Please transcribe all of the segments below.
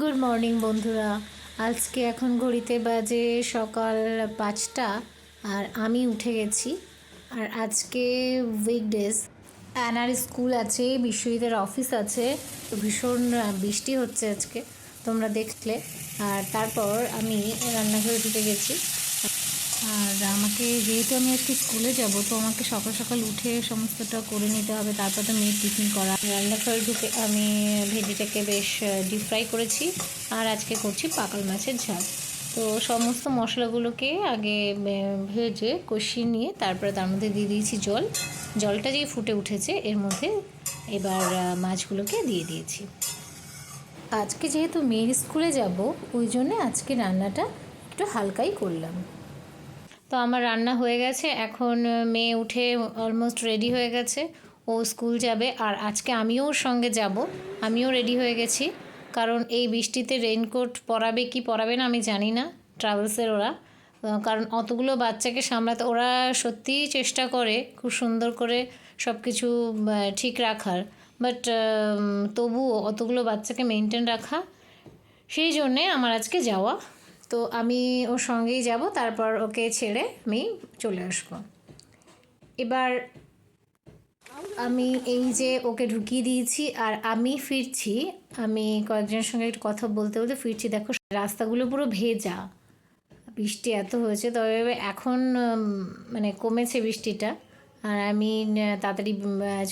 Good morning বন্ধুরা। আজকে এখন ঘড়িতে বাজে সকাল 5টা আর আমি উঠে গেছি। আর আজকে উইকডেজ, অ্যানার স্কুল আছে, বিশ্বজিতের অফিস আছে, তো ভীষণ বৃষ্টি হচ্ছে আজকে, তোমরা দেখলে। আর তারপর আমি রান্নাঘরে ঢুকে গেছি। আর আমাকে যেহেতু আমি আজকে স্কুলে যাব, তো আমাকে সকাল সকাল উঠে সমস্তটা করে নিতে হবে, তারপর তো মেয়ের টিফিন করা। রান্নাঘরে ঢুকে আমি ভেজিটাকে বেশ ডিপ ফ্রাই করেছি, আর আজকে করছি পাকাল মাছের ঝাল। তো সমস্ত মশলাগুলোকে আগে ভেজে কষিয়ে নিয়ে তারপরে তার মধ্যে দিয়ে দিয়েছি জল। জলটা যেই ফুটে উঠেছে এর মধ্যে এবার মাছগুলোকে দিয়ে দিয়েছি। আজকে যেহেতু মেয়ের স্কুলে যাব, ওই জন্যে আজকে রান্নাটা একটু হালকাই করলাম। তো আমার রান্না হয়ে গেছে, এখন মেয়ে উঠে অলমোস্ট রেডি হয়ে গেছে, ও স্কুল যাবে। আর আজকে আমিও ওর সঙ্গে যাব, আমিও রেডি হয়ে গেছি, কারণ এই বৃষ্টিতে রেইনকোট পরাবে কি পরাবে না আমি জানি না ট্রাভেলসের ওরা, কারণ অতগুলো বাচ্চাকে সামলাতে ওরা সত্যিই চেষ্টা করে খুব সুন্দর করে সব কিছু ঠিক রাখার, বাট তবুও অতগুলো বাচ্চাকে মেনটেন রাখা, সেই জন্যে আমার আজকে যাওয়া। তো আমি ওর সঙ্গেই যাব, তারপর ওকে ছেড়ে আমি চলে আসবো। এবার আমি এই যে ওকে ঢুকিয়ে দিয়েছি আর আমি ফিরছি, আমি কয়েকজনের সঙ্গে একটু কথা বলতে বলতে ফিরছি। দেখো রাস্তাগুলো পুরো ভেজা, বৃষ্টি এত হয়েছে, তবে এখন মানে কমেছে বৃষ্টিটা। আর আমি তাড়াতাড়ি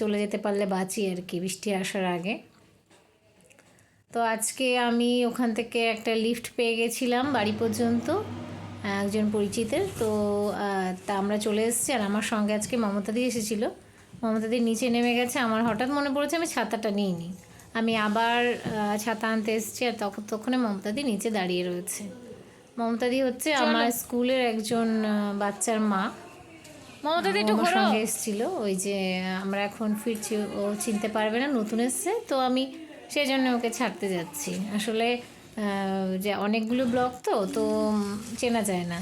চলে যেতে পারলে বাঁচি আর কি, বৃষ্টি আসার আগে। তো আজকে আমি ওখান থেকে একটা লিফট পেয়ে গেছিলাম বাড়ি পর্যন্ত একজন পরিচিতের। তো তা আমরা চলে এসেছি, আর আমার সঙ্গে আজকে মমতাদি এসেছিলো। মমতাদি নিচে নেমে গেছে, আমার হঠাৎ মনে পড়েছে আমি ছাতাটা নিইনি। আমি আবার ছাতা আনতে এসেছি, আর তখনই মমতাদি নিচে দাঁড়িয়ে রয়েছে। মমতাদি হচ্ছে আমার স্কুলের একজন বাচ্চার মা। মমতাদি একটু আমার সঙ্গে এসেছিল, ওই যে আমরা এখন ফিরছি, ও চিনতে পারবে না, নতুন এসছে, তো আমি সেই জন্য ওকে ছাড়তে যাচ্ছি। আসলে যে অনেকগুলো ব্লক তো তো চেনা যায় না।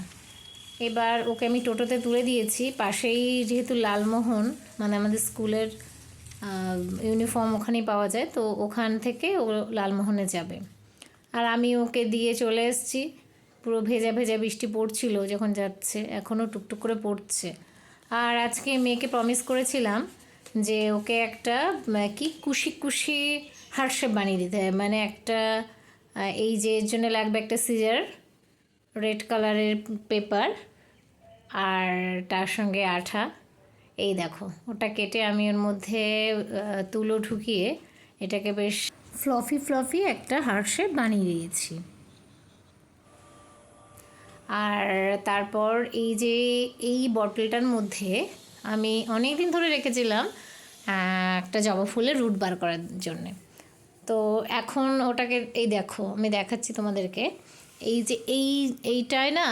এবার ওকে আমি টোটোতে তুলে দিয়েছি, পাশেই যেহেতু লালমোহন মানে আমাদের স্কুলের ইউনিফর্ম ওখানেই পাওয়া যায়, তো ওখান থেকে ও লালমোহনে যাবে। আর আমি ওকে দিয়ে চলে এসেছি। পুরো ভেজা ভেজা বৃষ্টি পড়ছিল যখন যাচ্ছে, এখনও টুকটুক করে পড়ছে। আর আজকে মেয়েকে প্রমিস করেছিলাম যে ওকে একটা কি কুশি কুশি হার্ট শেপ বানিয়ে দিতে হয়, মানে একটা এই যে এর জন্য লাগবে একটা সিজার, রেড কালারের পেপার, আর তার সঙ্গে আঠা। এই দেখো ওটা কেটে আমি ওর মধ্যে তুলো ঢুকিয়ে এটাকে বেশ ফ্লফি ফ্লফি একটা হার্ট শেপ বানিয়ে দিয়েছি। আর তারপর এই যে এই বটলটার মধ্যে আমি অনেক দিন ধরে রেখেছিলাম একটা জবা ফুলের রুট বার করার জন্যে। তো এখন ওটাকে এই দেখো আমি দেখাচ্ছি তোমাদেরকে। এই যে এইটায় না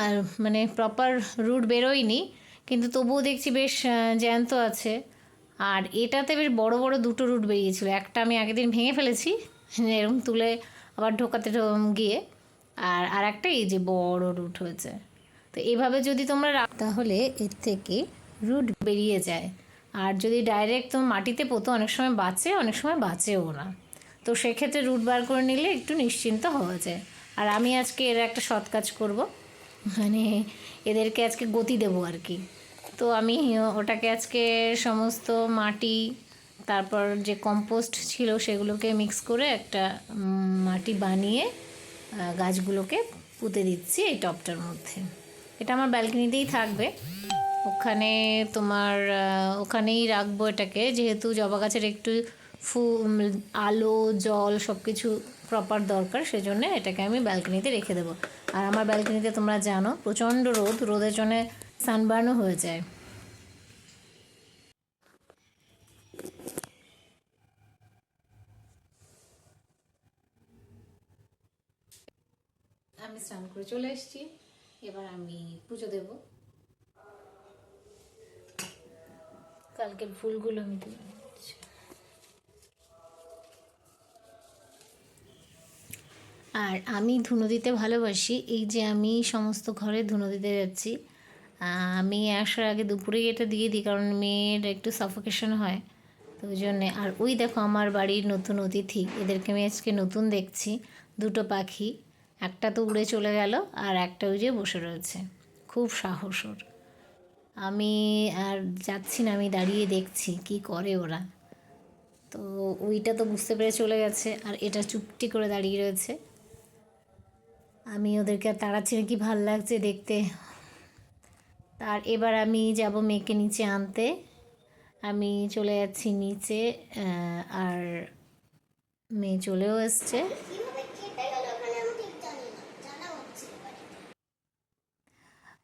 মানে প্রপার রুট বেরোয়নি, কিন্তু তবুও দেখছি বেশ জ্যান্ত আছে। আর এটাতে বেশ বড় বড় দুটো রুট বেরিয়েছিল, একটা আমি আগের দিন ভেঙে ফেলেছি এরকম তুলে আবার ঢোকাতে গিয়ে, আর একটা এই যে বড় রুট হয়েছে। তো এভাবে যদি তোমরা তাহলে এর থেকে রুট বেরিয়ে যায়। আর যদি ডাইরেক্ট তোমার মাটিতে পোতো অনেক সময় বাঁচে, অনেক সময় বাঁচেও না। তো সেক্ষেত্রে রুট বার করে নিলে একটু নিশ্চিন্ত হওয়া যায়। আর আমি আজকে এর একটা সৎ কাজ করবো, মানে এদেরকে আজকে গতি দেবো আর কি। তো আমি ওটাকে আজকে সমস্ত মাটি, তারপর যে কম্পোস্ট ছিল সেগুলোকে মিক্স করে একটা মাটি বানিয়ে গাছগুলোকে পুঁতে দিচ্ছি এই টবটার মধ্যে। এটা আমার ব্যালকনিতেই থাকবে, ওখানে তোমার ওখানেই রাখবো এটাকে, যেহেতু জবা গাছের একটু আলো জল সব কিছু প্রপার দরকার, সেজন্য এটাকে আমি ব্যালকনিতে রেখে দেবো। আর আমার ব্যালকনিতে তোমরা জানো প্রচণ্ড রোদের জন্য সানবার্নও হয়ে যায়। আমি স্নান করে চলে এসেছি, এবার আমি পুজো দেব। কালকের ফুলগুলো আমি তুলে নিচ্ছি। আর আমি ধুনো দিতে ভালোবাসি, এই যে আমি সমস্ত ঘরে ধুনো দিতে যাচ্ছি। আমি আসার আগে দুপুরেই এটা দিয়ে দিই, কারণ মেয়ের একটু সাফোকেশন হয়, তো ওই জন্যে। আর ওই দেখো আমার বাড়ির নতুন অতিথি, এদেরকে আমি আজকে নতুন দেখছি। দুটো পাখি, একটা তো উড়ে চলে গেল আর একটা ওই যে বসে রয়েছে। খুব সাহস ওর। আমি আর যাচ্ছি না, আমি দাঁড়িয়ে দেখছি কি করে ওরা। তো ওইটা তো বুঝতে পেরে চলে গেছে আর এটা চুপটি করে দাঁড়িয়ে রয়েছে। আমি ওদেরকে আর তাড়াচ্ছি না, কি ভাল লাগছে দেখতে। আর এবার আমি যাব মেয়েকে নিচে আনতে। আমি চলে যাচ্ছি নিচে, আর মেয়ে চলেও এসছে।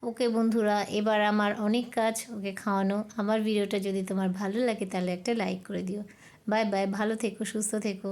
ওকে বন্ধুরা, এবার আমার অনেক কাজ ওকে খাওয়ানো। আমার ভিডিওটা যদি তোমার ভালো লাগে তাহলে একটা লাইক করে দিও। বাই বাই, ভালো থেকো, সুস্থ থেকো।